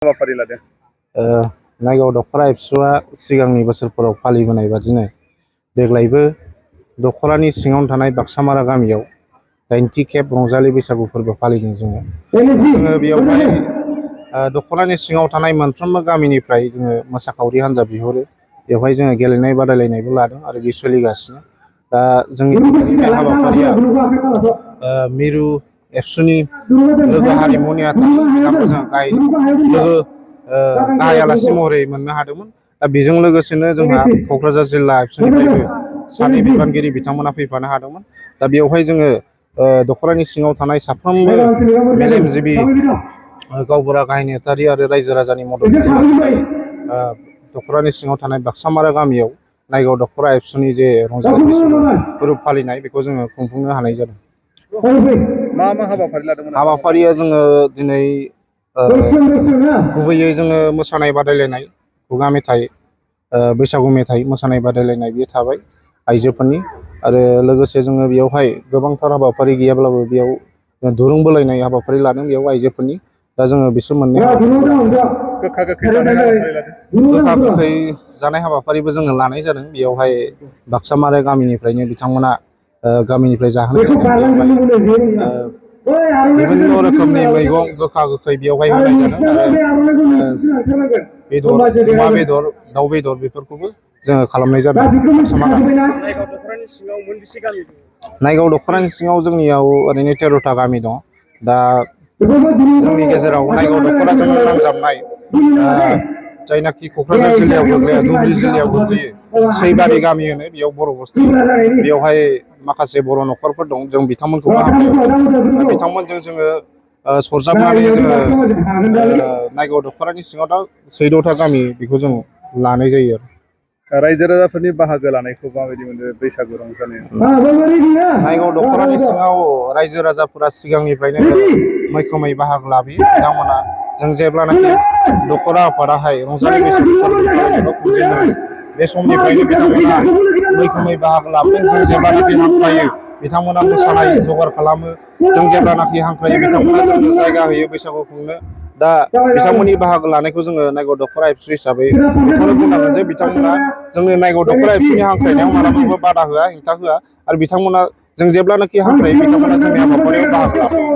हाबाफारि लादों? नायगाव दखरा एबसुआ सिगांनि बोसोरफोराव फालिबोनाय बादिनो देग्लायबो दखरानि सिङावनो थानाय बाक्सामारा गामियाव 90 खेब रंजालि बैसागु फोरबो फालिदों जोङो बेयावहाय दखरानि सिङाव थानाय मोनफ्रोमबो गामिनिफ्राय जोङो मोसाखावरि हान्जा बिहरो। बेवहाय जोङो गेलेनाय बादायलायनायबो लादों आरो बे सोलिगासिनो। दा जोंनि बे हाबाफारिया मिरु एबसुनि लोगो हारिमुनि बिथांमोनजों गाहाय आलासि महरै मोननो हादोंमोन। दा बेजों लोगोसेनो जोंहा क'क्राझार जिल्ला एबसुनिफ्रायबो सानै बिबानगिरि बिथांमोना फैफानो हादोंमोन। दा बेवहाय जोङो दखरानि सिङाव थानाय साफ्रोमबो मेलेमजिबि गावबुरा गाहाय नेहाथारि आरो रायजो राजानि मदद दखरानि सिङाव थानाय बाक्सामारा गामियाव नायगाव दखरा एबसुनि जे रंजालि बैसागु फोरबो फालिनाय बेखौ जोङो खुंफुंनो हानाय जादों। मा हाबाफारि लादोंमोन? हाबाफारिया जोङो दिनै गुबैयै जोङो मोसानाय बादायलायनाय, खुगा मेथाइ, बैसागु मेथाइ मोसानाय बादायलायनाय बे थाबाय आइजोफोरनि। आरो लोगोसे जोङो बेयावहाय गोबांथार हाबाफारि गैयाब्लाबो बेयाव दुरुं बोलायनाय हाबाफारि लादों बेयाव आइजोफोरनि। दा जोङो बिसोर मोननै गोखा गोखै जानाय हाबाफारि लादों। गोखा गोखै जानाय हाबाफारिबो जोङो लानाय जादों। बेयावहाय बाक्सामारा गामिनिफ्रायनो बिथांमोना गामिनिफ्राय जाहोनाय जादों। बिभिन्न' रोखोमनि मैगं गोखा गोखै बेयावहाय होनाय जादों आरो बेदर, अमा बेदर, दाउ बेदर बेफोरखौबो जोङो खालामनाय जादों। नायगाव दखरानि सिङाव मोनबेसे गामि दं? नायगाव दखरानि सिङाव जोंनियाव ओरैनो 13था गामि दं। दा जोंनि गेजेराव नायगाव दखराजों नांजाबनाय जायनाखि क'क्राझार जिल्लायाव गोग्लैयो, धुबुरि जिल्लायाव गोग्लैयो सैबारि गामि होनो, बेयाव बर' बस्ति, बेयावहाय माखासे बर' न'खरफोर दं। जों बिथांमोनखौबो हांख्रायहरदों। बिथांमोनजों जोङो सरजाबनानै जोङो नायगाव दखरानि सिङाव दा 14था गामि बेखौ जों लानाय जायो आरो। रायजो राजाफोरनि बाहागो लानायखौ माबायदि मोनो बैसागु रंजानायाव? नायगाव दखरानि सिङाव रायजो राजाफोरा सिगांनिफ्रायनो मैखोमै बाहागो लाबोयो। बिथांमोना जों जेब्लानाखि दखरा आफादाहाय रंजालि बैसागु फोरबो फालिनायखौ खुंजेनो बे समनिफ्रायनो बिथांमोना मैखोमै बाहागो लाबोदों। जों जेब्लानाखि हांख्रायो बिथांमोना मोसानाय जगार खालामो। जों जेब्लानाखि हांख्रायो बिथांमोना जोंनो जायगा होयो बैसागु खुंनो। दा बिथांमोननि बाहागो लानायखौ जोङो नायगाव दखरा एबसु हिसाबै बेखौनो बुंनांगोन जे बिथांमोना जोंनि नायगाव दखरा एबसुनि हांख्रायनायाव मालाबाबो बादा होआ, हेंथा होआ। आरो बिथांमोना जों जेब्लानाखि हांख्रायो बिथांमोना जोंनि हाबाफारियाव बाहागो लाफैयो।